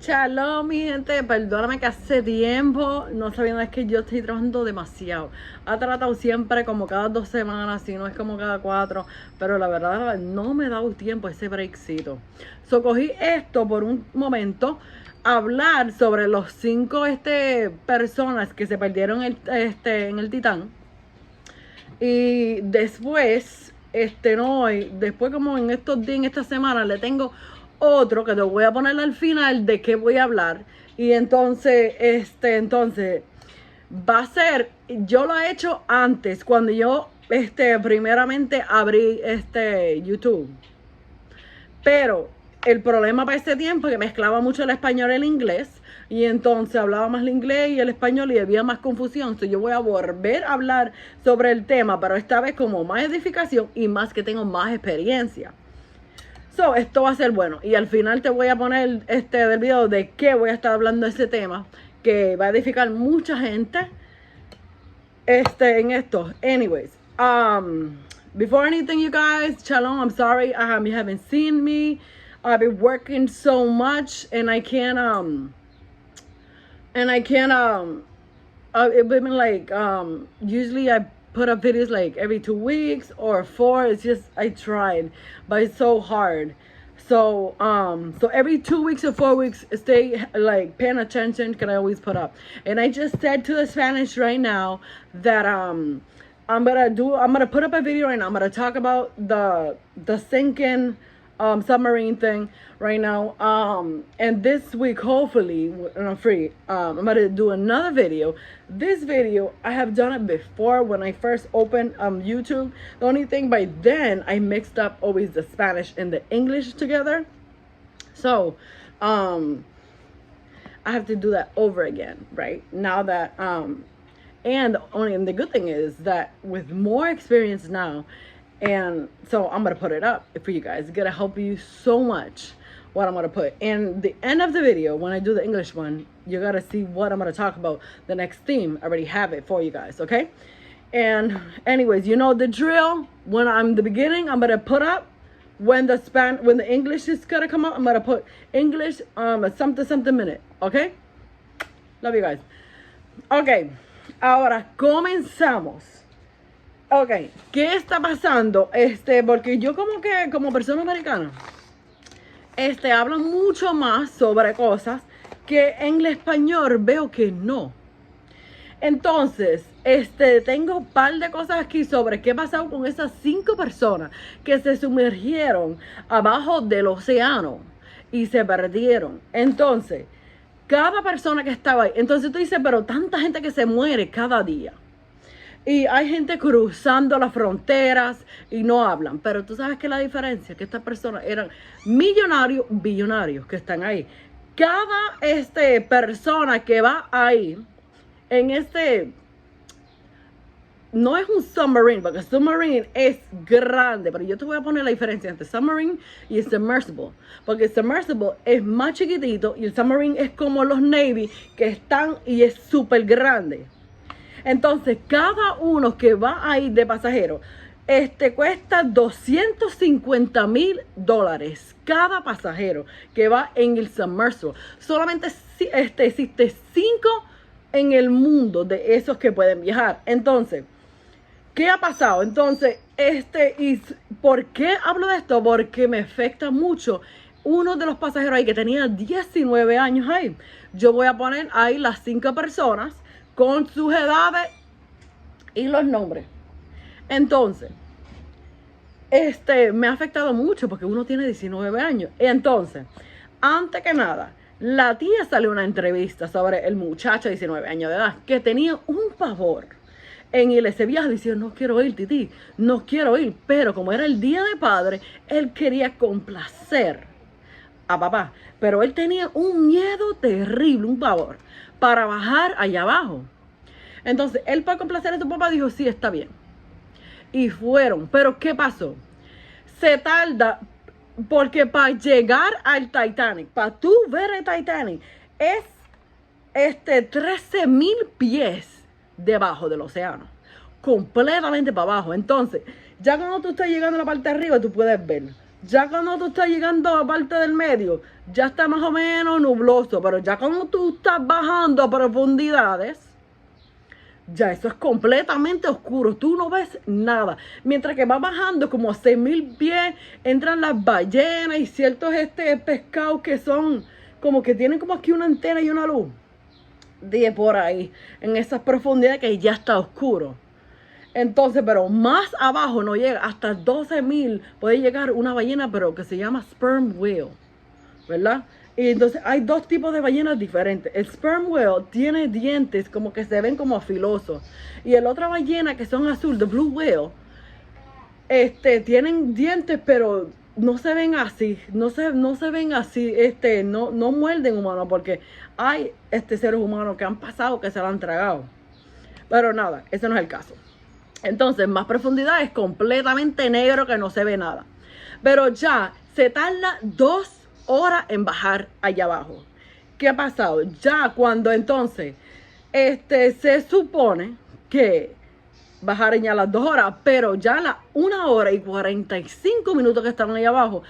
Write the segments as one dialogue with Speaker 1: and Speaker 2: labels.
Speaker 1: Shalom, mi gente, perdóname que hace tiempo no sabiendo, es que yo estoy trabajando demasiado. Ha tratado siempre como cada 2 semanas, si no es como cada 4, pero la verdad no me he dado tiempo ese breakcito. So cogí esto por un momento, hablar sobre los 5 personas que se perdieron en el Titán. Y después, después como en estos días, en esta semana, le tengo otro que te voy a poner al final de qué voy a hablar. Y entonces, va a ser, yo lo he hecho antes, cuando yo, primeramente abrí YouTube. Pero el problema para ese tiempo es que mezclaba mucho el español y el inglés. Y entonces hablaba más el inglés y el español y había más confusión. Entonces yo voy a volver a hablar sobre el tema, pero esta vez como más edificación y más que tengo más experiencia. So, esto va a ser bueno. Y al final te voy a poner del video de qué voy a estar hablando de ese tema, que va a edificar mucha gente en esto. Anyways, before anything, you guys, shalom, I'm sorry you haven't seen me. I've been working so much and I can't it's been like usually I put up videos like every 2 weeks or 4. It's just I tried, but it's so hard. So every 2 weeks or 4 weeks, stay like paying attention, can I always put up. And I just said to the Spanish right now that I'm gonna put up a video right now. I'm gonna talk about the sinking submarine thing right now. And this week, hopefully, when I'm free, I'm gonna do another video. This video, I have done it before when I first opened YouTube. The only thing by then, I mixed up always the Spanish and the English together. So, I have to do that over again, right? Now that, and the good thing is that with more experience now, and so I'm going to put it up for you guys. It's going to help you so much what I'm going to put. And the end of the video, when I do the English one, you got to see what I'm going to talk about. The next theme, I already have it for you guys, okay? And anyways, you know the drill. When I'm the beginning, I'm going to put up when the English is going to come out, I'm going to put English something minute, okay? Love you guys. Okay, ahora comenzamos. Ok, ¿qué está pasando? Porque yo como persona americana, hablo mucho más sobre cosas que en el español veo que no. Entonces, tengo un par de cosas aquí sobre qué ha pasado con esas 5 personas que se sumergieron abajo del océano y se perdieron. Entonces, cada persona que estaba ahí, entonces tú dices, pero tanta gente que se muere cada día. Y hay gente cruzando las fronteras y no hablan. Pero tú sabes que la diferencia, que estas personas eran millonarios, billonarios que están ahí. Cada persona que va ahí, no es un submarine, porque submarine es grande. Pero yo te voy a poner la diferencia entre submarine y submersible. Porque el submersible es más chiquitito y el submarine es como los Navy que están y es súper grande. Entonces, cada uno que va ahí de pasajero, cuesta $250,000 cada pasajero que va en el Submersible. Solamente existe 5 en el mundo de esos que pueden viajar. Entonces, ¿qué ha pasado? Entonces, ¿y por qué hablo de esto? Porque me afecta mucho uno de los pasajeros ahí que tenía 19 años ahí. Yo voy a poner ahí las 5 personas con sus edades y los nombres. Entonces, me ha afectado mucho porque uno tiene 19 años. Entonces, antes que nada, la tía salió una entrevista sobre el muchacho de 19 años de edad que tenía un pavor en ese viaje, diciendo, no quiero ir, tití, no quiero ir. Pero como era el día de padre, él quería complacer a papá. Pero él tenía un miedo terrible, un pavor, para bajar allá abajo. Entonces, él para complacer a tu papá dijo, sí, está bien. Y fueron. Pero, ¿qué pasó? Se tarda, porque para llegar al Titanic, para tú ver el Titanic, es 13,000 pies debajo del océano. Completamente para abajo. Entonces, ya cuando tú estás llegando a la parte de arriba, tú puedes ver Ya cuando tú estás llegando a la parte del medio, ya está más o menos nubloso, pero ya cuando tú estás bajando a profundidades, ya eso es completamente oscuro, tú no ves nada. Mientras que va bajando como a 6,000 pies, entran las ballenas y ciertos pescados que son como que tienen como aquí una antena y una luz. De por ahí, en esas profundidades que ya está oscuro. Entonces, pero más abajo no llega, hasta 12,000 puede llegar una ballena, pero que se llama sperm whale, ¿verdad? Y entonces hay dos tipos de ballenas diferentes. El sperm whale tiene dientes como que se ven como filosos. Y el otra ballena que son azul, the blue whale, tienen dientes, pero no se ven así, no se ven así, no muerden humanos, porque hay seres humanos que han pasado que se lo han tragado. Pero nada, ese no es el caso. Entonces, más profundidad es completamente negro que no se ve nada. Pero ya se tarda 2 horas en bajar allá abajo. ¿Qué ha pasado? Ya cuando entonces se supone que bajaron ya las 2 horas, pero ya a las 1 hora y 45 minutos que estaban ahí abajo,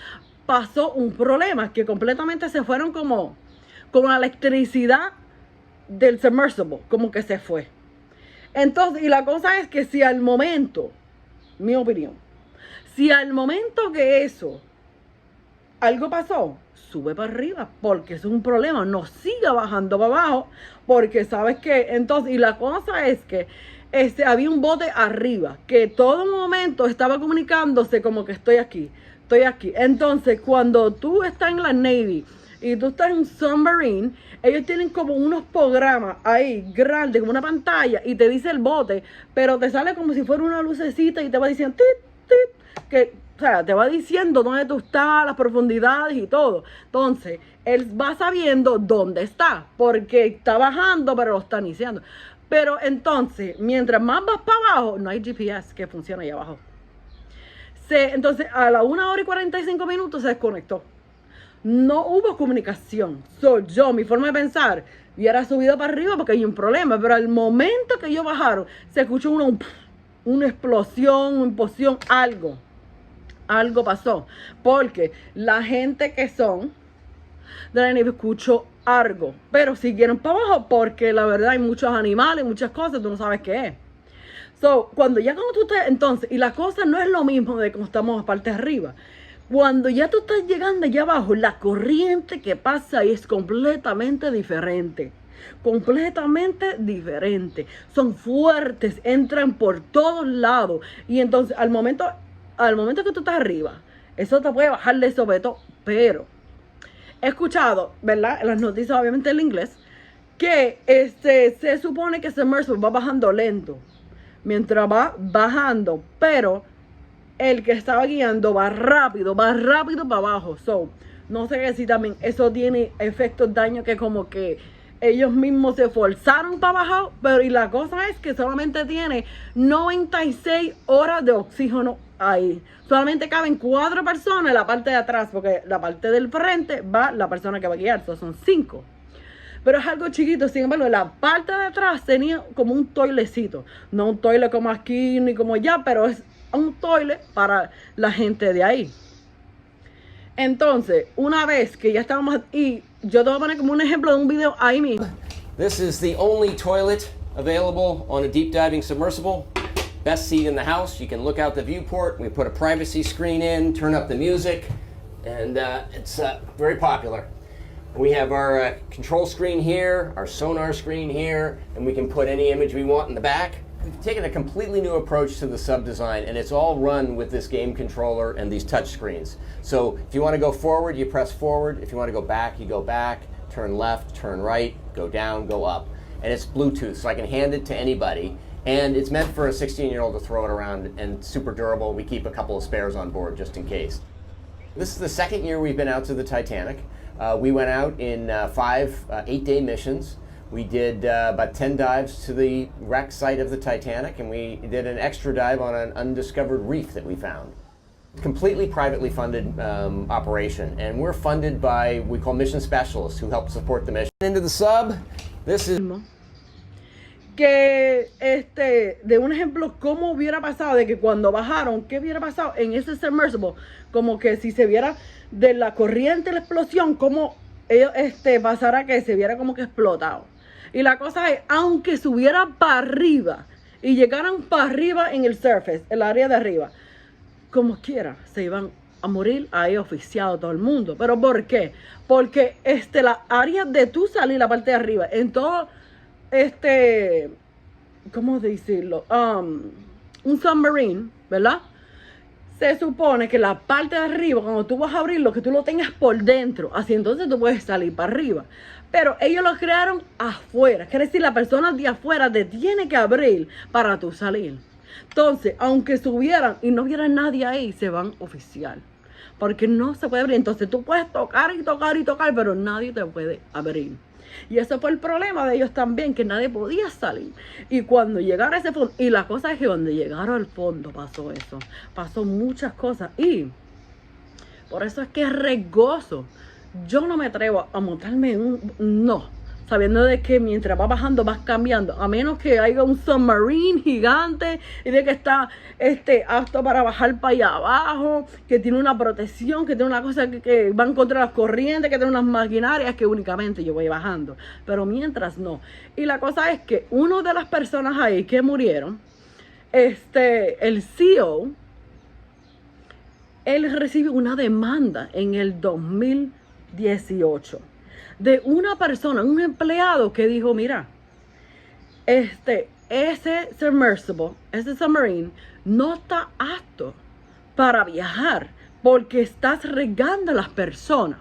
Speaker 1: pasó un problema que completamente se fueron como la electricidad del Submersible, como que se fue. Entonces, y la cosa es que si al momento, mi opinión, si al momento que eso, algo pasó, sube para arriba, porque es un problema, no siga bajando para abajo, porque sabes que, entonces, y la cosa es que había un bote arriba, que todo momento estaba comunicándose como que estoy aquí, estoy aquí. Entonces, cuando tú estás en la Navy y tú estás en un submarine, ellos tienen como unos programas ahí grandes, como una pantalla, y te dice el bote, pero te sale como si fuera una lucecita y te va diciendo tit, tit, que, o sea, te va diciendo dónde tú estás, las profundidades y todo. Entonces, él va sabiendo dónde está, porque está bajando, pero lo está iniciando. Pero entonces, mientras más vas para abajo, no hay GPS que funcione ahí abajo. Entonces, a la 1 hora y 45 minutos se desconectó. No hubo comunicación. Mi forma de pensar, hubiera subido para arriba porque hay un problema. Pero al momento que ellos bajaron, se escuchó una explosión, una implosión, algo. Algo pasó. Porque la gente que son de la nieve escuchó algo. Pero siguieron para abajo porque la verdad hay muchos animales, muchas cosas, tú no sabes qué es. Cuando tú estás, entonces, y la cosa no es lo mismo de como estamos aparte arriba. Cuando ya tú estás llegando allá abajo, la corriente que pasa ahí es completamente diferente. Completamente diferente. Son fuertes, entran por todos lados. Y entonces, al momento que tú estás arriba, eso te puede bajar de sobeto, pero he escuchado, ¿verdad? En las noticias, obviamente en inglés, que se supone que Submersible va bajando lento. Mientras va bajando, pero el que estaba guiando va rápido para abajo. No sé si también eso tiene efectos daños que como que ellos mismos se forzaron para abajo, pero y la cosa es que solamente tiene 96 horas de oxígeno ahí. Solamente caben 4 personas en la parte de atrás, porque la parte del frente va la persona que va a guiar, son 5. Pero es algo chiquito, sin embargo, la parte de atrás tenía como un toilecito. No un toilet como aquí ni como allá, pero es un toilet para la gente de ahí. Entonces, una vez que ya estábamos, y yo te voy a poner como un ejemplo de un video ahí mismo.
Speaker 2: This is the only toilet available on a deep diving submersible. Best seat in the house. You can look out the viewport. We put a privacy screen in, turn up the music, and it's very popular. We have our control screen here, our sonar screen here, and we can put any image we want in the back. We've taken a completely new approach to the sub design, and it's all run with this game controller and these touch screens. So if you want to go forward, you press forward. If you want to go back, you go back. Turn left, turn right, go down, go up. And it's Bluetooth, so I can hand it to anybody. And it's meant for a 16-year-old to throw it around, and super durable. We keep a couple of spares on board just in case. This is the second year we've been out to the Titanic. We went out in 5 8-day missions. We did about 10 dives to the wreck site of the Titanic, and we did an extra dive on an undiscovered reef that we found. Completely privately funded operation, and we're funded by, we call mission specialists, who help support the mission. Into the sub, this is...
Speaker 1: que, de un ejemplo, cómo hubiera pasado de que cuando bajaron, qué hubiera pasado en ese submersible, como que si se viera de la corriente, la explosión, como ellos, pasara que se viera como que explotado. Y la cosa es, aunque subieran para arriba y llegaran para arriba en el surface, el área de arriba, como quiera, se iban a morir ahí oficiado todo el mundo. ¿Pero por qué? Porque la área de tú salir, la parte de arriba, en todo, ¿cómo decirlo? Un submarine, ¿verdad? Se supone que la parte de arriba, cuando tú vas a abrirlo, que tú lo tengas por dentro, así entonces tú puedes salir para arriba. Pero ellos lo crearon afuera, quiere decir, la persona de afuera te tiene que abrir para tú salir. Entonces, aunque subieran y no hubiera nadie ahí, se van oficial. Porque no se puede abrir. Entonces tú puedes tocar y tocar y tocar, pero nadie te puede abrir. Y ese fue el problema de ellos también, que nadie podía salir. Y cuando llegaron a ese fondo, y la cosa es que cuando llegaron al fondo pasó eso. Pasó muchas cosas. Y por eso es que es riesgoso. Yo no me atrevo a montarme en no, sabiendo de que mientras va bajando vas cambiando, a menos que haya un submarine gigante y de que está apto para bajar para allá abajo, que tiene una protección, que tiene una cosa que va en contra de las corrientes, que tiene unas maquinarias que únicamente yo voy bajando, pero mientras no. Y la cosa es que una de las personas ahí que murieron, el CEO, él recibe una demanda en el 2018 de una persona, un empleado que dijo, mira, ese submersible, ese submarine no está apto para viajar porque estás regando a las personas.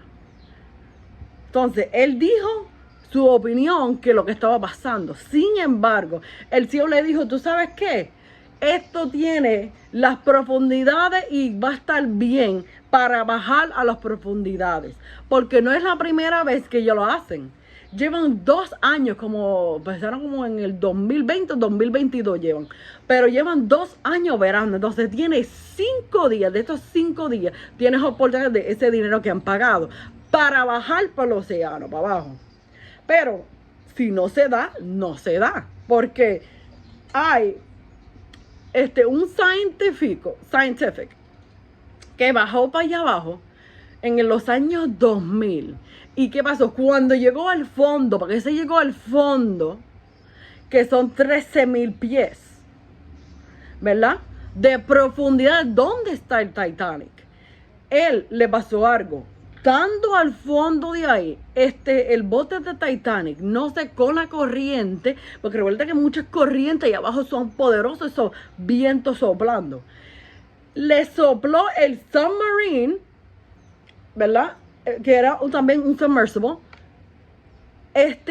Speaker 1: Entonces, él dijo su opinión que lo que estaba pasando. Sin embargo, el CEO le dijo, ¿tú sabes qué? Esto tiene las profundidades y va a estar bien para bajar a las profundidades. Porque no es la primera vez que ellos lo hacen. Llevan 2 años, empezaron como en el 2020 o 2022 llevan. Pero llevan 2 años operando. Entonces tiene 5 días, de estos 5 días, tienes oportunidad de ese dinero que han pagado para bajar por el océano, para abajo. Pero si no se da, no se da. Porque hay un scientific que bajó para allá abajo en los años 2000. ¿Y qué pasó? Cuando llegó al fondo, porque se llegó al fondo, que son 13,000 pies, ¿verdad? De profundidad, ¿dónde está el Titanic? Él le pasó algo. Estando al fondo de ahí, el bote de Titanic no secó la corriente, porque recuerda que muchas corrientes ahí abajo son poderosos, esos vientos soplando. Le sopló el submarine, ¿verdad? Que era también un submersible,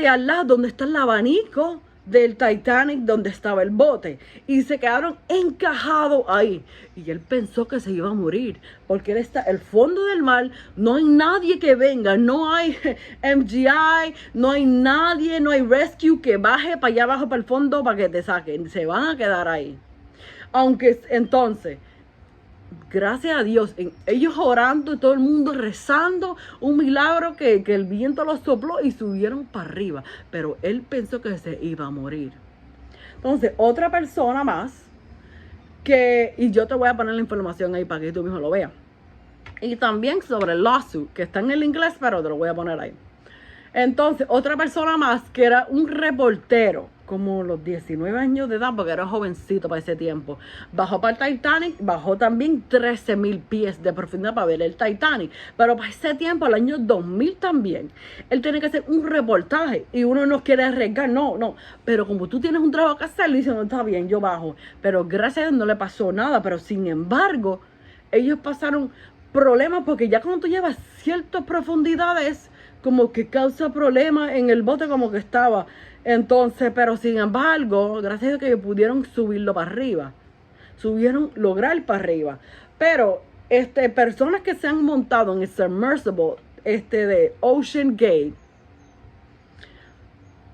Speaker 1: al lado donde está el abanico del Titanic, donde estaba el bote, y se quedaron encajados ahí. Y él pensó que se iba a morir, porque él está al fondo del mar, no hay nadie que venga, no hay MGI, no hay nadie, no hay rescue que baje para allá abajo, para el fondo, para que te saquen. Se van a quedar ahí. Aunque entonces, gracias a Dios, ellos orando y todo el mundo rezando, un milagro que el viento los sopló y subieron para arriba. Pero él pensó que se iba a morir. Entonces, otra persona más y yo te voy a poner la información ahí para que tú mismo lo veas. Y también sobre el lawsuit, que está en el inglés, pero te lo voy a poner ahí. Entonces, otra persona más que era un reportero, como los 19 años de edad, porque era jovencito para ese tiempo. Bajó para el Titanic, bajó también 13,000 pies de profundidad para ver el Titanic. Pero para ese tiempo, el año 2000 también, él tiene que hacer un reportaje y uno no quiere arriesgar, no. Pero como tú tienes un trabajo que hacer, le dicen, no, está bien, yo bajo. Pero gracias a Dios no le pasó nada, pero sin embargo, ellos pasaron problemas porque ya cuando tú llevas ciertas profundidades, como que causa problemas en el bote como que estaba. Entonces, pero sin embargo, gracias a que pudieron subirlo para arriba. Lograr para arriba. Pero, personas que se han montado en el Submersible, de Ocean Gate,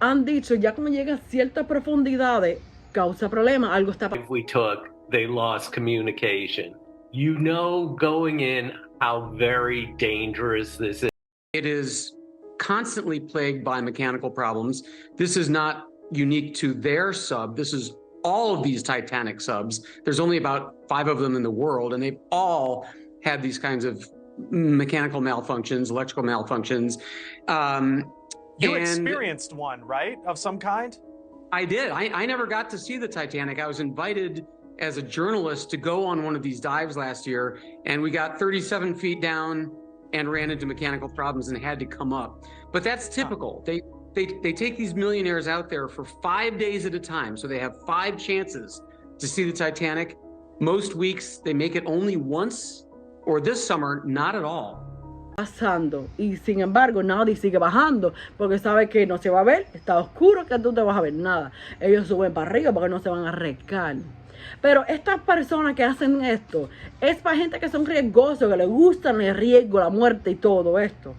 Speaker 1: han dicho, ya cuando llega a ciertas profundidades, causa problemas, algo está pasando.
Speaker 3: We took, they lost communication. You know, going in, how very dangerous this is.
Speaker 4: It is constantly plagued by mechanical problems. This is not unique to their sub. This is all of these Titanic subs. There's only about 5 of them in the world, and they've all had these kinds of mechanical malfunctions, electrical malfunctions.
Speaker 5: You experienced one, right? Of some kind?
Speaker 4: I did. I never got to see the Titanic. I was invited as a journalist to go on one of these dives last year, and we got 37 feet down and ran into mechanical problems and had to come up. But that's typical. They take these millionaires out there for 5 days at a time, so they have 5 chances to see the Titanic. Most weeks they make it only once, or this summer, not at all.
Speaker 1: Pasando, y sin embargo nadie sigue bajando porque sabe que no se va a ver, está oscuro, que tú te vas a ver nada. Ellos suben para arriba porque no se van a arriesgar. Pero estas personas que hacen esto es para gente que son riesgosos, que les gustan el riesgo, la muerte y todo esto.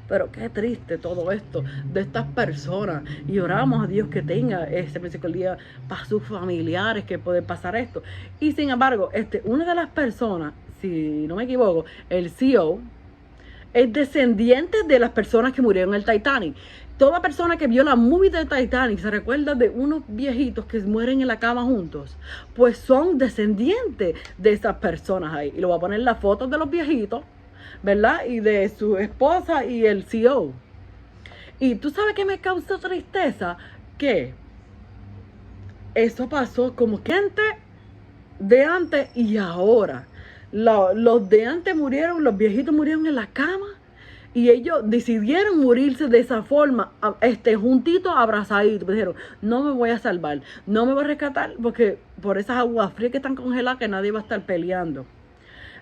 Speaker 1: Pero qué triste todo esto de estas personas, y oramos a Dios que tenga ese misericordia para sus familiares que puede pasar esto. Y sin embargo, una de las personas, si no me equivoco, el CEO, es descendiente de las personas que murieron en el Titanic. Toda persona que vio la movie del Titanic se recuerda de unos viejitos que mueren en la cama juntos, pues son descendientes de esas personas ahí. Y le voy a poner las fotos de los viejitos, ¿verdad? Y de su esposa y el CEO. Y tú sabes que me causó tristeza, que eso pasó como que antes, de antes y ahora. Los de antes murieron, los viejitos murieron en la cama, y ellos decidieron morirse de esa forma, juntitos, abrazaditos. Dijeron, no me voy a salvar, no me voy a rescatar, porque por esas aguas frías que están congeladas que nadie va a estar peleando.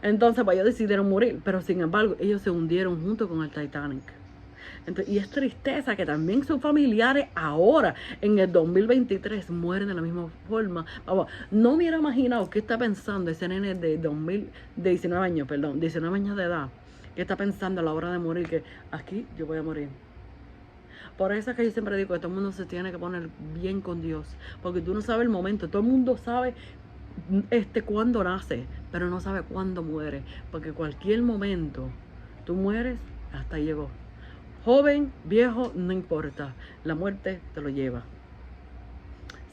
Speaker 1: Entonces, pues ellos decidieron morir, pero sin embargo, ellos se hundieron junto con el Titanic. Entonces, y es tristeza que también sus familiares ahora, en el 2023, mueren de la misma forma. Vamos, no me hubiera imaginado qué está pensando ese nene de 19 años de edad, que está pensando a la hora de morir, que aquí yo voy a morir. Por eso es que yo siempre digo que todo el mundo se tiene que poner bien con Dios, porque tú no sabes el momento. Todo el mundo sabe cuándo nace, pero no sabe cuándo muere, porque cualquier momento tú mueres, hasta llegó. Joven, viejo, no importa, la muerte te lo lleva.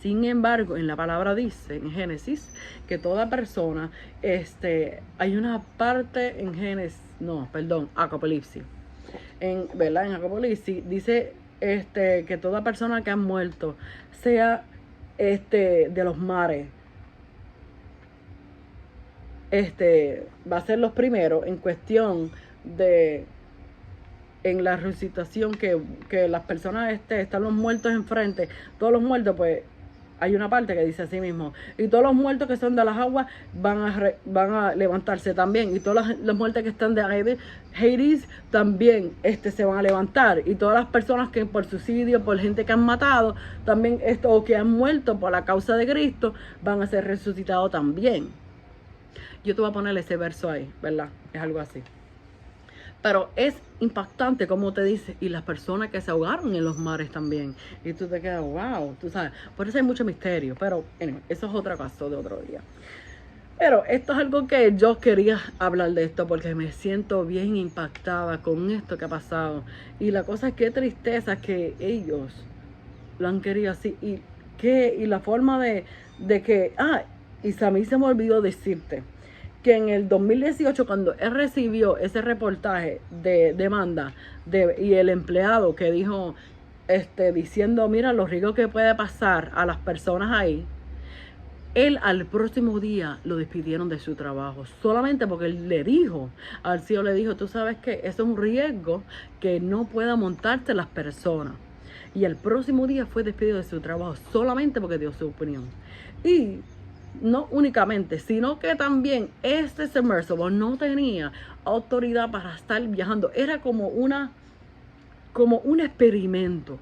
Speaker 1: Sin embargo, en la palabra dice, en Génesis, que toda persona, hay una parte en Apocalipsis. ¿Verdad? En Apocalipsis dice que toda persona que ha muerto, sea de los mares, va a ser los primeros en cuestión de, en la resucitación, que las personas están los muertos enfrente, todos los muertos, pues hay una parte que dice así mismo, y todos los muertos que son de las aguas van a levantarse también, y todas las muertes que están de Hades también se van a levantar, y todas las personas que por suicidio, por gente que han matado también o que han muerto por la causa de Cristo, van a ser resucitados también. Yo te voy a poner ese verso ahí, ¿verdad? Es algo así. Pero es impactante como te dice, y las personas que se ahogaron en los mares también. Y tú te quedas, wow, tú sabes. Por eso hay mucho misterio, pero eso es otra cosa de otro día. Pero esto es algo que yo quería hablar de esto, porque me siento bien impactada con esto que ha pasado. Y la cosa es que tristeza que ellos lo han querido así. Y la forma de que, y a mí se me olvidó decirte, que en el 2018, cuando él recibió ese reportaje de demanda y el empleado que dijo, diciendo, mira los riesgos que puede pasar a las personas ahí, él al próximo día lo despidieron de su trabajo, solamente porque él le dijo, al CEO le dijo, tú sabes que eso es un riesgo que no pueda montarse las personas. Y el próximo día fue despedido de su trabajo, solamente porque dio su opinión. Y no únicamente, sino que también Submersible no tenía autoridad para estar viajando. Era como un experimento.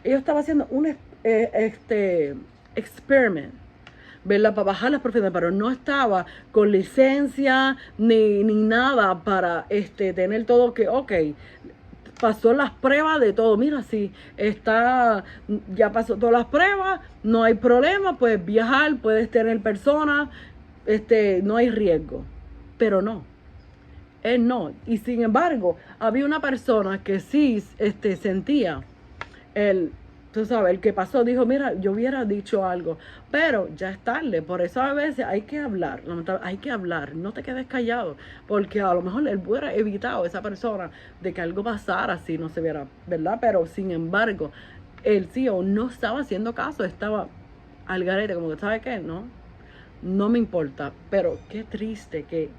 Speaker 1: Ellos estaban haciendo un experiment, ¿verdad? Para bajar las profesiones, pero no estaba con licencia ni nada para tener todo que, pasó las pruebas de todo. Mira, si ya pasó todas las pruebas, no hay problema, puedes viajar, puedes tener personas, no hay riesgo. Pero no, él no. Y sin embargo, había una persona que sí sentía tú sabes, el que pasó dijo, mira, yo hubiera dicho algo, pero ya es tarde. Por eso a veces hay que hablar, hay que hablar, no te quedes callado, porque a lo mejor él hubiera evitado a esa persona de que algo pasara si no se viera, ¿verdad? Pero sin embargo, el tío no estaba haciendo caso, estaba al garete, como que, ¿sabe qué? No me importa, pero qué triste que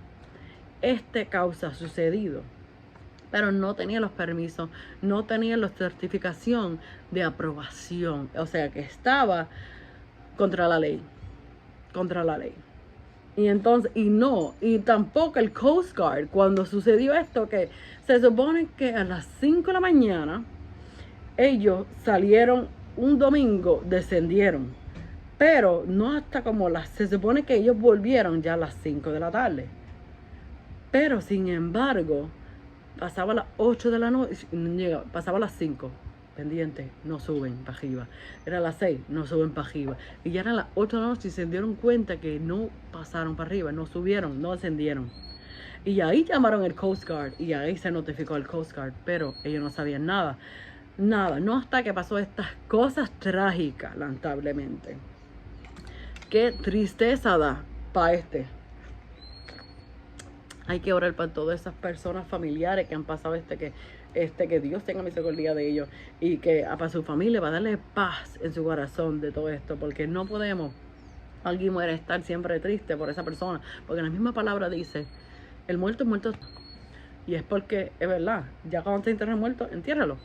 Speaker 1: este causa ha sucedido. Pero no tenía los permisos, no tenía la certificación de aprobación. O sea que estaba contra la ley. Contra la ley. Y entonces, y tampoco el Coast Guard, cuando sucedió esto, que se supone que a las 5 de la mañana, ellos salieron un domingo, descendieron. Pero no hasta se supone que ellos volvieron ya a las 5 de la tarde. Pero sin embargo, pasaba las 8 de la noche, pasaba las 5, pendiente, no suben para arriba. Era las 6, no suben para arriba. Y ya eran las 8 de la noche y se dieron cuenta que no pasaron para arriba, no subieron, no ascendieron. Y ahí llamaron el Coast Guard y ahí se notificó el Coast Guard, pero ellos no sabían nada. Nada, no hasta que pasó estas cosas trágicas, lamentablemente. Qué tristeza da para Hay que orar para todas esas personas familiares que han pasado que Dios tenga misericordia de ellos y que para su familia va a darle paz en su corazón de todo esto, porque no podemos, alguien muere, estar siempre triste por esa persona, porque la misma palabra dice, el muerto es muerto, y es porque es verdad, ya cuando te entierres muerto, entiérralo,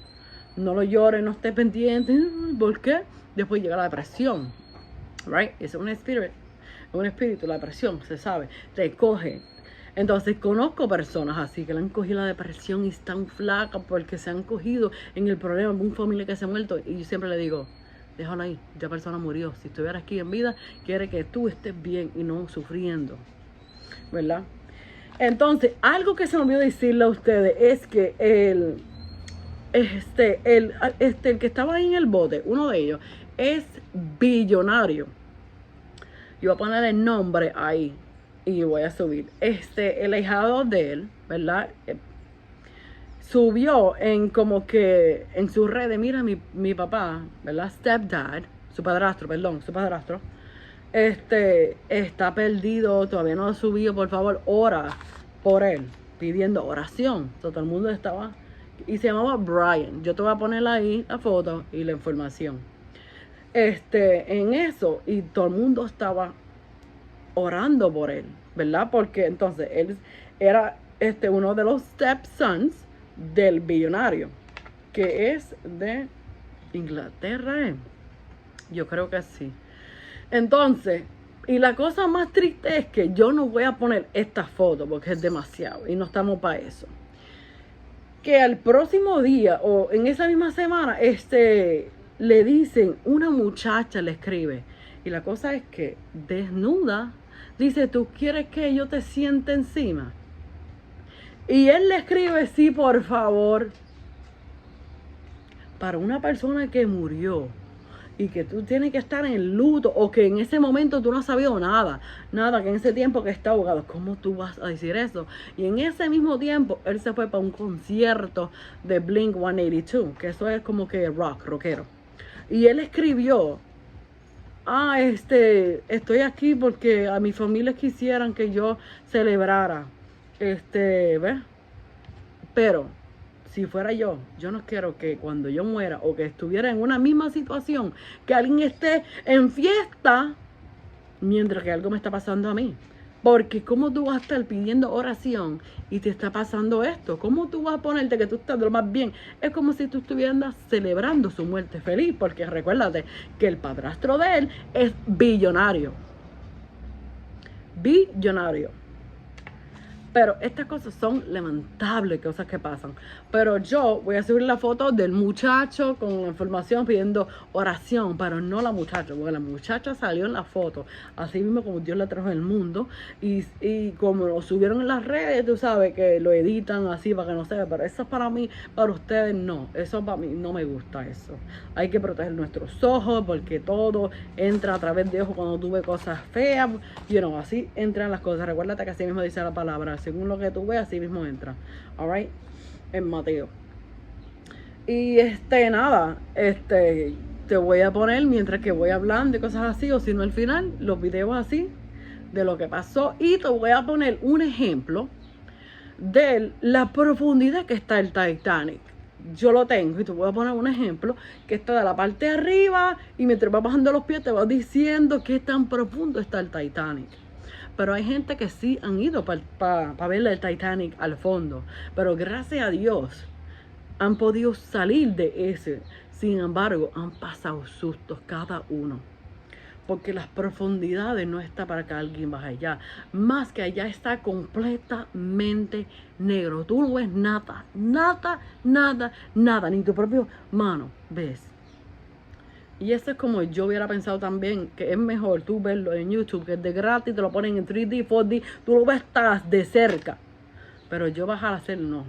Speaker 1: no lo llores, no estés pendiente, ¿por qué? Después llega la depresión, right? Es un espíritu, la depresión, se sabe, te coge. Entonces conozco personas así que le han cogido la depresión y están flacas porque se han cogido en el problema de un familia que se ha muerto. Y yo siempre le digo, déjalo ahí, ya persona murió. Si estuviera aquí en vida, quiere que tú estés bien y no sufriendo, ¿verdad? Entonces, algo que se me olvidó decirle a ustedes es que el que estaba ahí en el bote, uno de ellos, es billonario. Yo voy a poner el nombre ahí. Y voy a subir. El ahijado de él, ¿verdad? Subió en como que en sus redes, mira mi papá, ¿verdad? Stepdad, su padrastro, está perdido, todavía no ha subido, por favor, ora por él, pidiendo oración. Todo el mundo estaba, y se llamaba Brian. Yo te voy a poner ahí la foto y la información. En eso, y todo el mundo estaba orando por él, ¿verdad? Porque entonces él era uno de los stepsons del billonario, que es de Inglaterra, yo creo que sí. Entonces, y la cosa más triste es que yo no voy a poner esta foto porque es demasiado y no estamos para eso. Que al próximo día o en esa misma semana, le dicen, una muchacha le escribe, y la cosa es que desnuda, dice, ¿tú quieres que yo te siente encima? Y él le escribe, sí, por favor. Para una persona que murió y que tú tienes que estar en el luto, o que en ese momento tú no has sabido nada, que en ese tiempo que está ahogado, ¿cómo tú vas a decir eso? Y en ese mismo tiempo, él se fue para un concierto de Blink 182, que eso es como que rockero. Y él escribió, estoy aquí porque a mi familia quisieran que yo celebrara, ¿ves? Pero si fuera yo no quiero que cuando yo muera o que estuviera en una misma situación, que alguien esté en fiesta mientras que algo me está pasando a mí. Porque ¿cómo tú vas a estar pidiendo oración y te está pasando esto? ¿Cómo tú vas a ponerte que tú estás de lo más bien? Es como si tú estuvieras celebrando su muerte feliz, porque recuérdate que el padrastro de él es billonario. Billonario. Pero estas cosas son lamentables, cosas que pasan. Pero yo voy a subir la foto del muchacho con la información pidiendo oración, pero no la muchacha, porque la muchacha salió en la foto, así mismo como Dios la trajo en el mundo. Y como lo subieron en las redes, tú sabes que lo editan así para que no se vea. Pero eso es para mí, para ustedes no. Eso para mí no me gusta eso. Hay que proteger nuestros ojos, porque todo entra a través de ojos cuando tú ves cosas feas. Así entran las cosas. Recuérdate que así mismo dice la palabra. Según lo que tú veas, así mismo entra. Alright, en Mateo. Y nada, te voy a poner mientras que voy hablando y cosas así, o si no al final, los videos así de lo que pasó. Y te voy a poner un ejemplo de la profundidad que está el Titanic. Yo lo tengo y te voy a poner un ejemplo que está de la parte de arriba y mientras vas bajando los pies te vas diciendo qué tan profundo está el Titanic. Pero hay gente que sí han ido para ver el Titanic al fondo, pero gracias a Dios han podido salir de ese. Sin embargo, han pasado sustos cada uno. Porque las profundidades no está para que alguien baje allá. Más que allá está completamente negro. Tú no ves nada, nada, nada, nada. Ni tu propia mano ves. Y eso es como yo hubiera pensado también, que es mejor tú verlo en YouTube, que es de gratis, te lo ponen en 3D, 4D, tú lo ves hasta de cerca. Pero yo bajar a hacer, no.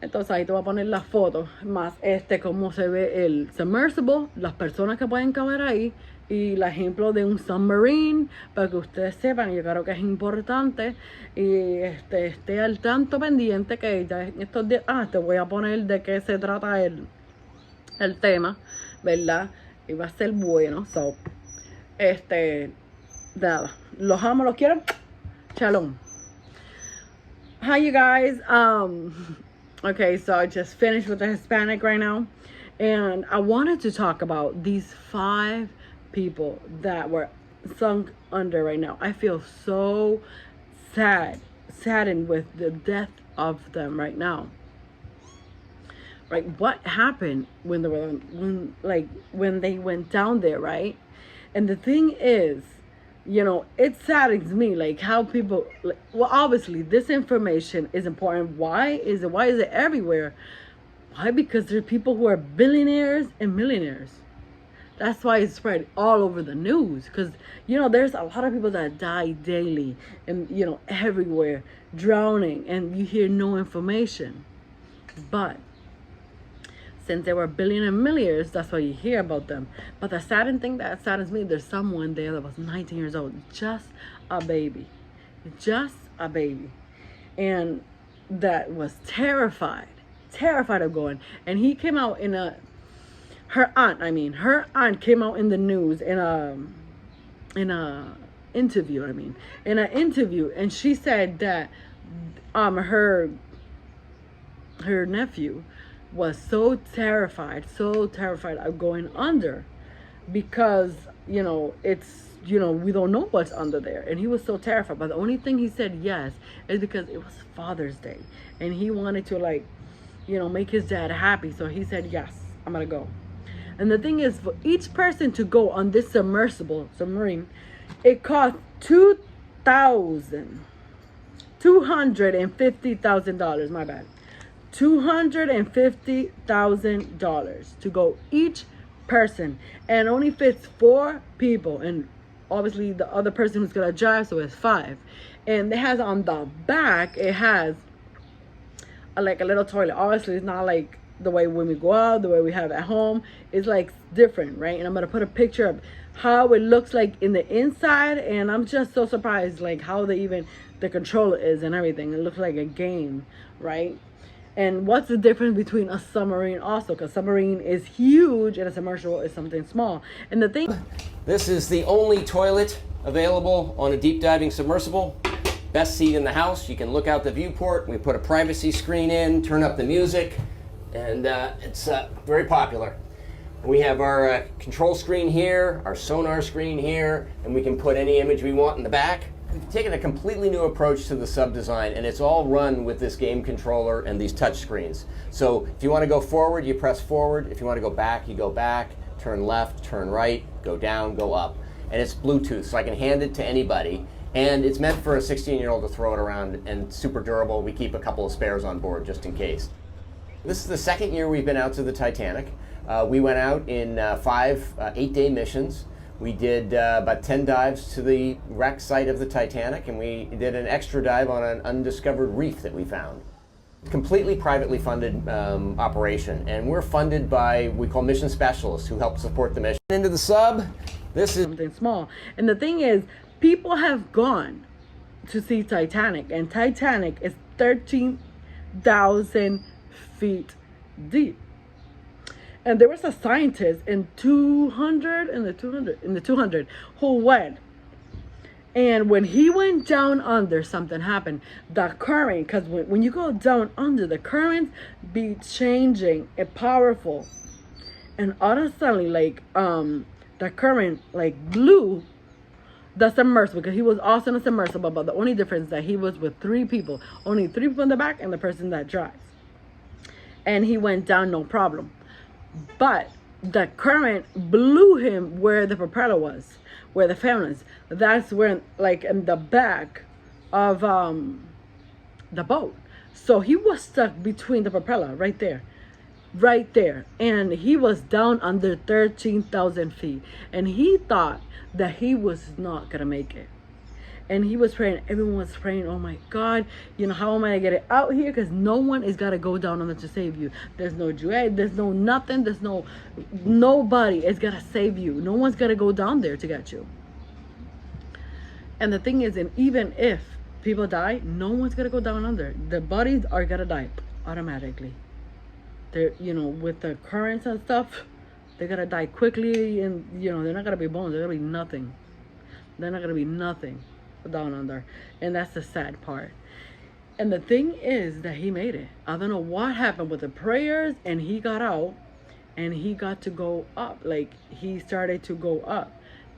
Speaker 1: Entonces ahí te voy a poner las fotos, más cómo se ve el Submersible, las personas que pueden caber ahí, y el ejemplo de un Submarine, para que ustedes sepan, yo creo que es importante, y esté al tanto pendiente que ya en estos días, te voy a poner de qué se trata el tema, ¿verdad? Y va a ser bueno, so, nada, los amo, los quiero, shalom. Hi you guys, okay, so I just finished with the Hispanic right now, and I wanted to talk about these 5 people that were sunk under right now. I feel so saddened with the death of them right now. Right, what happened when they went down there, right? And the thing is, you know, it saddens me, like how people, well, obviously this information is important. Why is it everywhere? Why? Because there are people who are billionaires and millionaires. That's why it's spread all over the news. Because, you know, there's a lot of people that die daily and, you know, everywhere, drowning, and you hear no information. But since they were billionaires and millionaires, that's why you hear about them. But the saddest thing that saddens me, there's someone there that was 19 years old, just a baby, and that was terrified of going. And he came out in her aunt came out in the news in a interview, and she said that her nephew was so terrified of going under, because, you know, it's, you know, we don't know what's under there, and he was so terrified. But the only thing he said yes is because it was Father's Day and he wanted to, like, you know, make his dad happy, so he said, yes, I'm gonna go. And the thing is, for each person to go on this submarine, it cost $250,000, my bad, $250,000 to go each person, and only fits 4 people, and obviously the other person who's gonna drive, so it's 5. And it has on the back, it has like a little toilet. Obviously it's not like the way when we go out, the way we have at home. It's like different, right? And I'm gonna put a picture of how it looks like in the inside, and I'm just so surprised like how the controller is and everything. It looks like a game, right? And what's the difference between a submarine also? Because submarine is huge and a submersible is something small. And the thing...
Speaker 2: This is the only toilet available on a deep diving submersible. Best seat in the house. You can look out the viewport. We put a privacy screen in, turn up the music, and it's very popular. We have our control screen here, our sonar screen here, and we can put any image we want in the back. We've taken a completely new approach to the sub design, and it's all run with this game controller and these touch screens. So if you want to go forward, you press forward. If you want to go back, you go back. Turn left, turn right, go down, go up. And it's Bluetooth, so I can hand it to anybody. And it's meant for a 16-year-old to throw it around, and super durable. We keep a couple of spares on board just in case. This is the 2nd year we've been out to the Titanic. We went out in 5 8-day missions. We did about 10 dives to the wreck site of the Titanic, and we did an extra dive on an undiscovered reef that we found. Completely privately funded operation, and we're funded by, we call mission specialists, who help support the mission. Into the sub, this is
Speaker 1: something small. And the thing is, people have gone to see Titanic, and Titanic is 13,000 feet deep. And there was a scientist in 200 who went. And when he went down under, something happened. The current, because when you go down under, the currents be changing and powerful. And all of a sudden, like, the current, like, blew the submersible, because he was also in a submersible, but the only difference is that he was with 3 people. Only 3 people in the back and the person that drives. And he went down, no problem. But the current blew him where the propeller was, where the fan was. That's where, like, in the back of the boat. So he was stuck between the propeller right there. And he was down under 13,000 feet. And he thought that he was not going to make it. And he was praying, everyone was praying, oh my God, you know, how am I going to get it out here? Because no one is going to go down under to save you. There's no Jew, there's no nothing, nobody is going to save you. No one's going to go down there to get you. And the thing is, and even if people die, no one's going to go down under. The bodies are going to die automatically. They're, you know, with the currents and stuff, they're going to die quickly, and, you know, they're not going to be bones. They're going to be nothing. They're not going to be nothing down under. And that's the sad part. And the thing is that he made it. I don't know what happened with the prayers, and he got out and he got to go up. Like, he started to go up.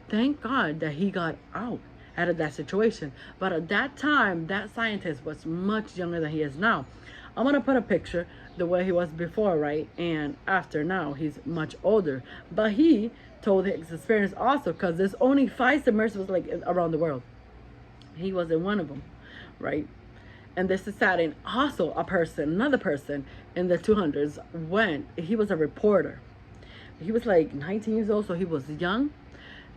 Speaker 1: Thank God that he got out of that situation. But at that time, that scientist was much younger than he is now. I'm gonna put a picture the way he was before, right? And after now, he's much older. But he told his experience also, because there's only 5 submersibles like around the world. He was in one of them, right? And this is sad. And also another person in the 200s he was a reporter. He was like 19 years old, so he was young.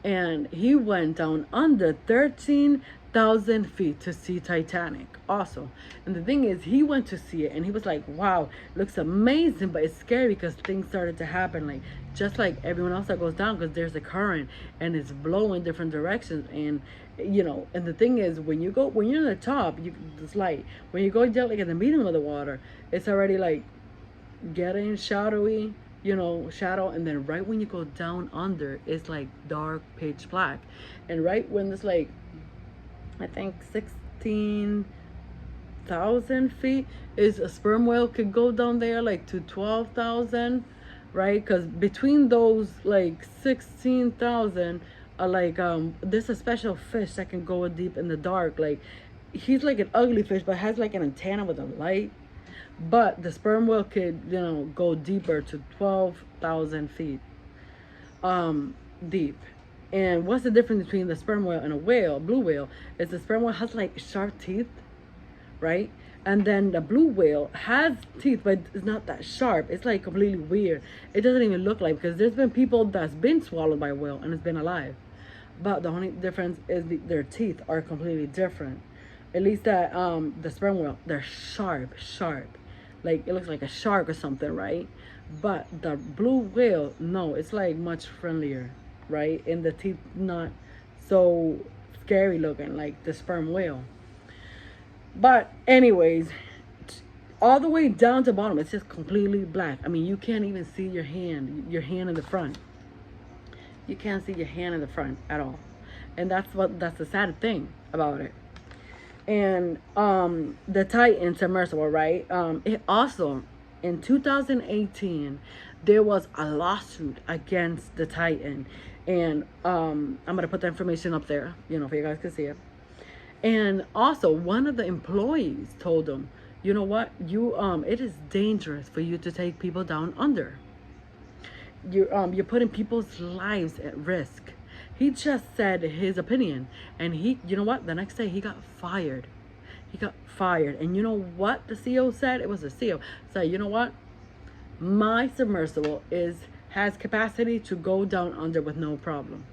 Speaker 1: And he went down under 13,000 feet to see Titanic also. And the thing is, he went to see it and he was like, wow, looks amazing, but it's scary because things started to happen, like just like everyone else that goes down, because there's a current and it's blowing different directions. And you know, and the thing is, when you're in the top, it's light. When you go down like in the medium of the water, it's already like getting shadowy, you know, shadow. And then right when you go down under, it's like dark pitch black. And right when it's like, I think 16,000 feet is a sperm whale could go down there like to 12,000, right? Because between those like 16,000 are like there's a special fish that can go deep in the dark. Like, he's like an ugly fish but has like an antenna with a light. But the sperm whale could, you know, go deeper to 12,000 feet deep. And what's the difference between the sperm whale and a whale, blue whale, is the sperm whale has like sharp teeth, right? And then the blue whale has teeth, but it's not that sharp. It's like completely weird. It doesn't even look like, because there's been people that's been swallowed by a whale and it's been alive. But the only difference is their teeth are completely different. At least that the sperm whale, they're sharp. Like, it looks like a shark or something, right? But the blue whale, no, it's like much friendlier, right? And the teeth not so scary looking like the sperm whale. But anyways, all the way down to bottom, it's just completely black. I mean, you can't even see your hand in the front. You can't see your hand in the front at all. And that's the sad thing about it. And the Titan submersible, right? It also, in 2018, there was a lawsuit against the Titan. And I'm going to put the information up there, you know, for you guys to see it. And also, one of the employees told them, you know what, it is dangerous for you to take people down under. You're putting people's lives at risk. He just said his opinion, and you know what, the next day he got fired. And you know what the CEO said? It was the CEO said, you know what, my submersible has capacity to go down under with no problem.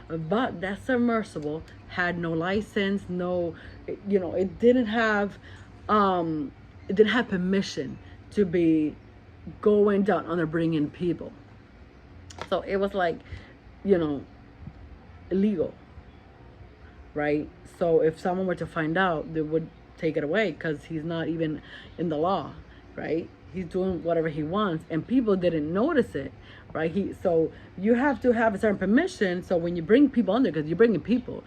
Speaker 1: But that submersible had no license, you know, it didn't have permission to be going down under, bringing people. So it was like, you know, illegal, right? So if someone were to find out, they would take it away, because he's not even in the law, right? he's doing whatever he wants, and people didn't notice it, right? So you have to have a certain permission. So when you bring people under, because you're bringing people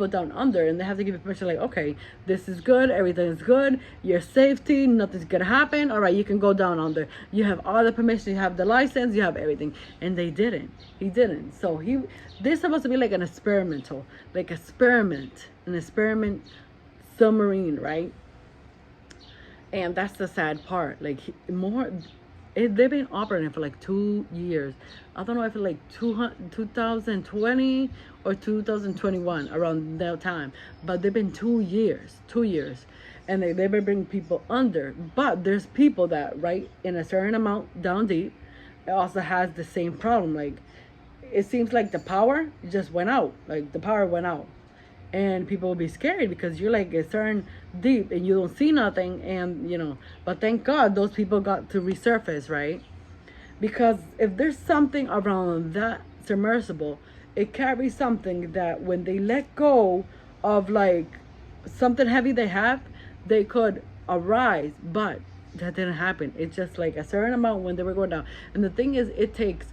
Speaker 1: down under, and they have to give you permission, like, okay, this is good, everything is good, your safety, nothing's gonna happen, all right, you can go down under. You have all the permission, you have the license, you have everything. And he didn't. So this is supposed to be like an experiment submarine, right? And that's the sad part. Like, they've been operating for like 2 years. I don't know if it's like 2020 or 2021, around that time. But they've been 2 years. And they've been bringing people under. But there's people that, right, in a certain amount down deep, it also has the same problem. Like, it seems like the power just went out. Like, the power went out. And people will be scared because you're like a certain deep and you don't see nothing, and but thank God those people got to resurface, right? Because if there's something around that submersible, it carries something that when they let go of like something heavy they could arise, but that didn't happen. It's just like a certain amount when they were going down. And the thing is, it takes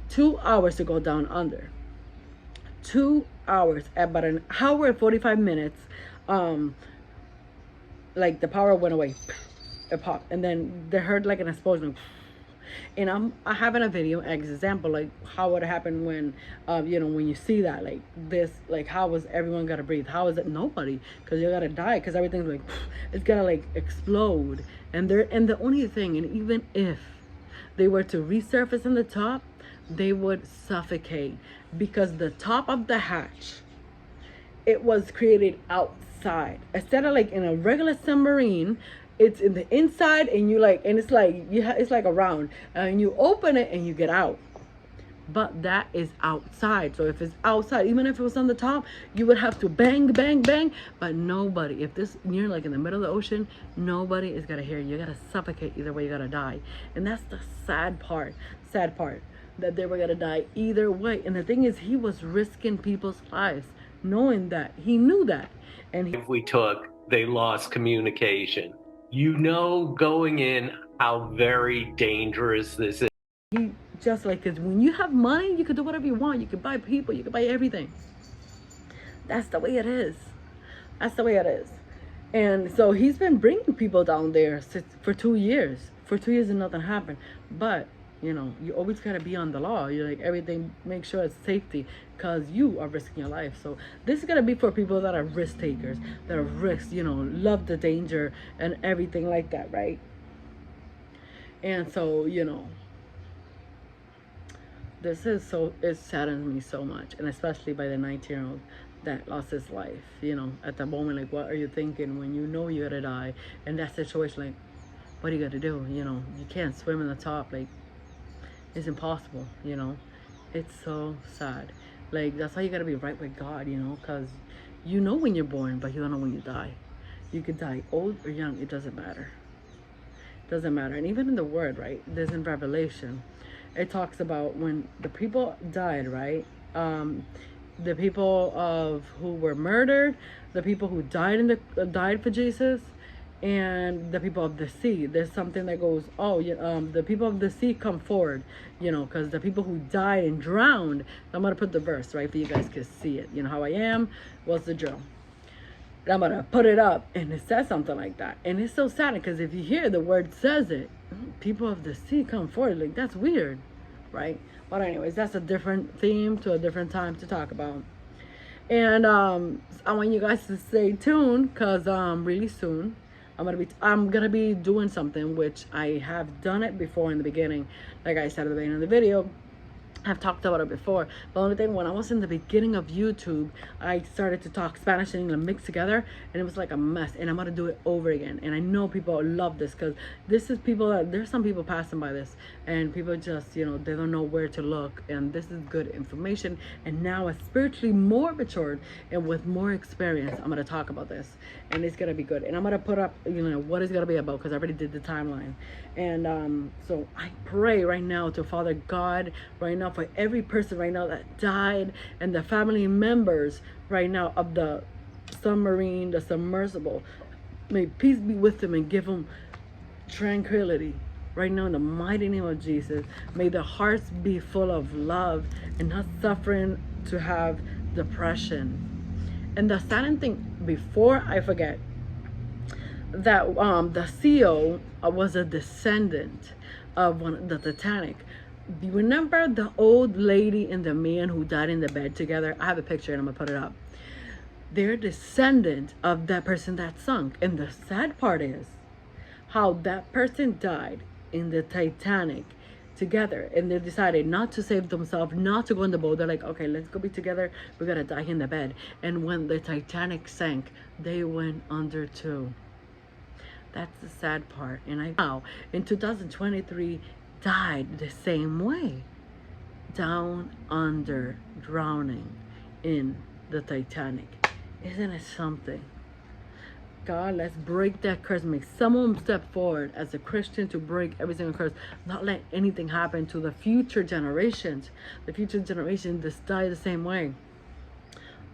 Speaker 1: 2 hours to go down under. 2 hours, about an hour and 45 minutes. Like, the power went away, it popped, and then they heard like an explosion. And I have in a video example like how would happen when when you see that, like this, like how was everyone gotta breathe, how is it nobody, because you gotta die, because everything's like it's gonna like explode. And the only thing, and even if they were to resurface in the top, they would suffocate, because the top of the hatch, it was created outside instead of like in a regular submarine. It's in the inside, and it's like a round, and you open it and you get out. But that is outside. So if it's outside, even if it was on the top, you would have to bang, bang, bang. But nobody, you're like in the middle of the ocean, nobody is gonna hear you. You gotta suffocate either way. You gotta die, and that's the sad part. That they were gonna die either way. And the thing is, he was risking people's lives, knowing that. He knew that, and
Speaker 3: they lost communication. Going in how very dangerous this is.
Speaker 1: He just like, because when you have money, you can do whatever you want. You can buy people, you can buy everything. That's the way it is. And so he's been bringing people down there for 2 years. For 2 years and nothing happened. But you always gotta be on the law. You're like, everything, make sure it's safety, because you are risking your life. So this is gonna be for people that are risk takers, that are love the danger and everything like that, right? And so it saddens me so much, and especially by the 19-year-old that lost his life. At the moment, like, what are you thinking when you know you gotta die? And that situation, like, what are you gonna do? You can't swim in the top, like, it's impossible. It's so sad. Like, that's why you gotta be right with God, because when you're born, but you don't know when you die. You could die old or young, it doesn't matter. And even in the word, right, there's in Revelation, it talks about when the people died, right, the people who were murdered, the people who died for Jesus, and the people of the sea. There's something that goes, the people of the sea come forward, because the people who died and drowned. I'm gonna put the verse, right, for you guys to see it. How I am, what's the drill? And I'm gonna put it up, and it says something like that. And it's so sad, because if you hear the word says it, people of the sea come forward, like, that's weird, right? But anyways, that's a different theme to a different time to talk about. And I want you guys to stay tuned, because really soon I'm gonna be doing something which I have done it before in the beginning. Like I said at the beginning of the video, I've talked about it before. But the only thing, when I was in the beginning of YouTube, I started to talk Spanish and English mixed together, and it was like a mess. And I'm gonna do it over again. And I know people love this, because this is there's some people passing by this, and people just they don't know where to look. And this is good information. And now, I'm spiritually more matured and with more experience, I'm gonna talk about this, and it's gonna be good. And I'm gonna put up what it's gonna be about, because I already did the timeline. And so I pray right now to Father God right now for every person right now that died, and the family members right now of the submarine, the submersible. May peace be with them and give them tranquility right now in the mighty name of Jesus. May their hearts be full of love and not suffering to have depression. And the saddening thing, before I forget, that the CEO was a descendant of the Titanic. Do you remember the old lady and the man who died in the bed together? I have a picture and I'm gonna put it up. They're descendant of that person that sunk. And the sad part is how that person died in the Titanic together, and they decided not to save themselves, not to go on the boat. They're like, okay, let's go be together, we gotta die in the bed. And when the Titanic sank, they went under too. That's the sad part. And I now in 2023 died the same way, down under, drowning in the Titanic. Isn't it something? God, let's break that curse. Make someone step forward as a Christian to break every single curse. Not let anything happen to the future generations. The future generations just die the same way.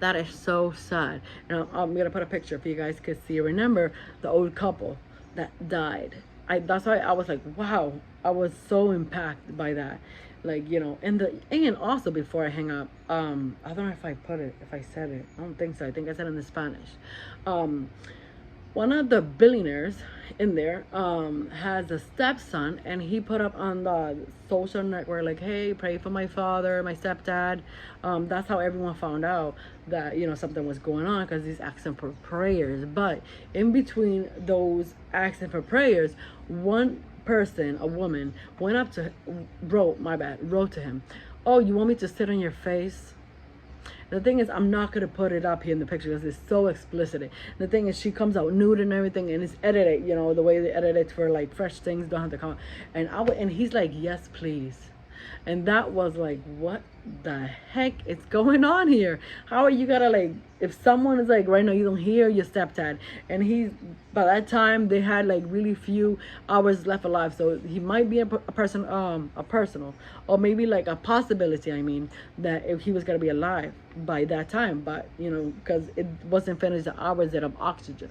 Speaker 1: That is so sad. And I'm going to put a picture for you guys to see. Remember the old couple that died. That's why I was like, wow. I was so impacted by that. Like, you know, and also before I hang up, I don't know if I said it. I don't think so. I think I said it in the Spanish. One of the billionaires in there has a stepson, and he put up on the social network like, hey, pray for my father, my stepdad. That's how everyone found out that, you know, something was going on, because he's asking for prayers. But in between those asking for prayers, one person, a woman, went up to wrote to him, oh, you want me to sit on your face? The thing is, I'm not going to put it up here in the picture because it's so explicit. The thing is, she comes out nude and everything, and it's edited, you know, the way they edit it for like fresh things, don't have to come. And he's like, yes, please. And that was like, what the heck is going on here? How are you gonna, like, if someone is like, right now you don't hear your stepdad, and by that time they had like really few hours left alive, so he might be a personal, or maybe like a possibility, I mean, that if he was gonna be alive by that time, but you know, because it wasn't finished the hours of oxygen.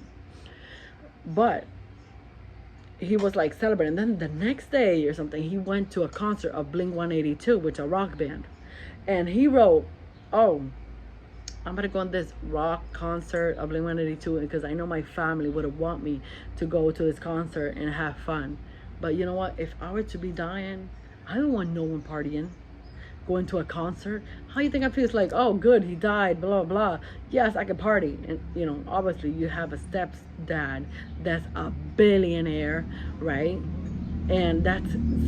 Speaker 1: But he was like celebrating. And then the next day or something, he went to a concert of Blink-182, which is a rock band. And he wrote, oh, I'm going to go on this rock concert of Blink-182 because I know my family would want me to go to this concert and have fun. But you know what? If I were to be dying, I don't want no one partying, going to a concert. How you think I feel? It's like, oh, good, he died, blah, blah. Yes, I can party. And, you know, obviously you have a stepdad that's a billionaire, right? And that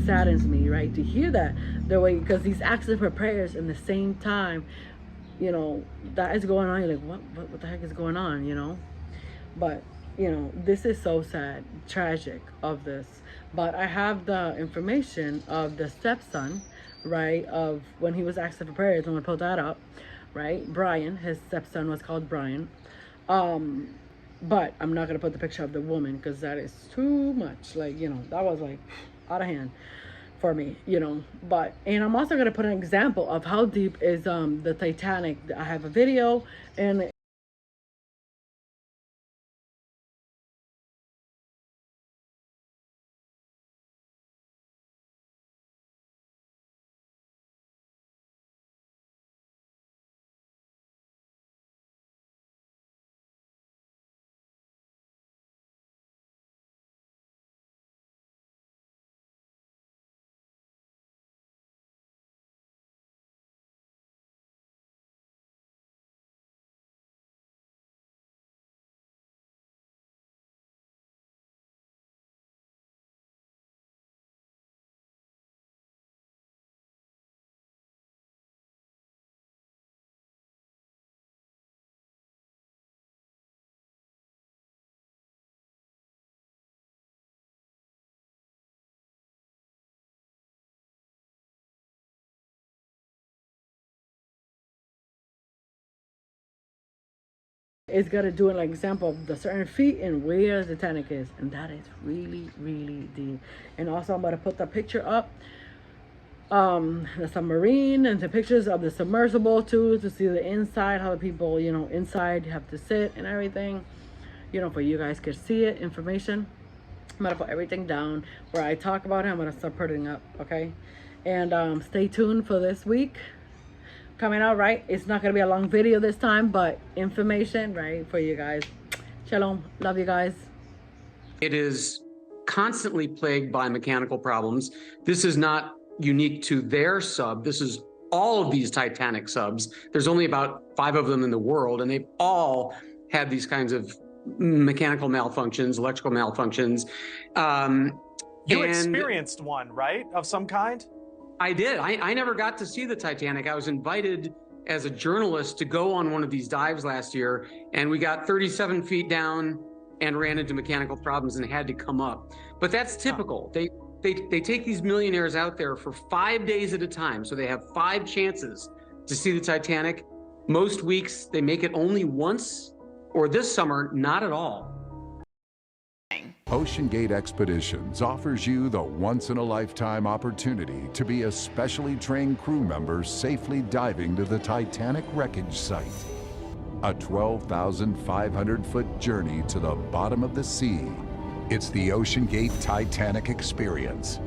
Speaker 1: saddens me, right? To hear that the way, because he's asking for prayers in the same time, you know, that is going on. You're like, what the heck is going on, you know? But, you know, this is so sad, tragic of this. But I have the information of the stepson, right, of when he was asking for prayers. I'm gonna pull that up, right? Brian, his stepson was called Brian. But I'm not gonna put the picture of the woman because that is too much. Like, you know, that was like out of hand for me, you know. But, and I'm also gonna put an example of how deep is the Titanic. I have a video, and it's got to do an example of the certain feet and where the Titanic is, and that is really, really deep. And also, I'm going to put the picture up, the submarine, and the pictures of the submersible too, to see the inside, how the people, you know, inside have to sit and everything, you know, for you guys could see it, information. I'm gonna put everything down where I talk about it. I'm gonna start putting up, okay? And stay tuned for this week coming out, right? It's not gonna be a long video this time, but information, right, for you guys. Shalom, love you guys.
Speaker 4: It is constantly plagued by mechanical problems. This is not unique to their sub. This is all of these Titanic subs. There's only about 5 of them in the world, and they've all had these kinds of mechanical malfunctions, electrical malfunctions.
Speaker 5: You experienced one, right? Of some kind?
Speaker 4: I did. I never got to see the Titanic. I was invited as a journalist to go on one of these dives last year, and we got 37 feet down and ran into mechanical problems and had to come up. But that's typical. They take these millionaires out there for 5 days at a time, so they have 5 chances to see the Titanic. Most weeks they make it only once, or this summer, not at all.
Speaker 6: Ocean Gate Expeditions offers you the once-in-a-lifetime opportunity to be a specially trained crew member safely diving to the Titanic wreckage site. A 12,500-foot journey to the bottom of the sea. It's the Ocean Gate Titanic Experience.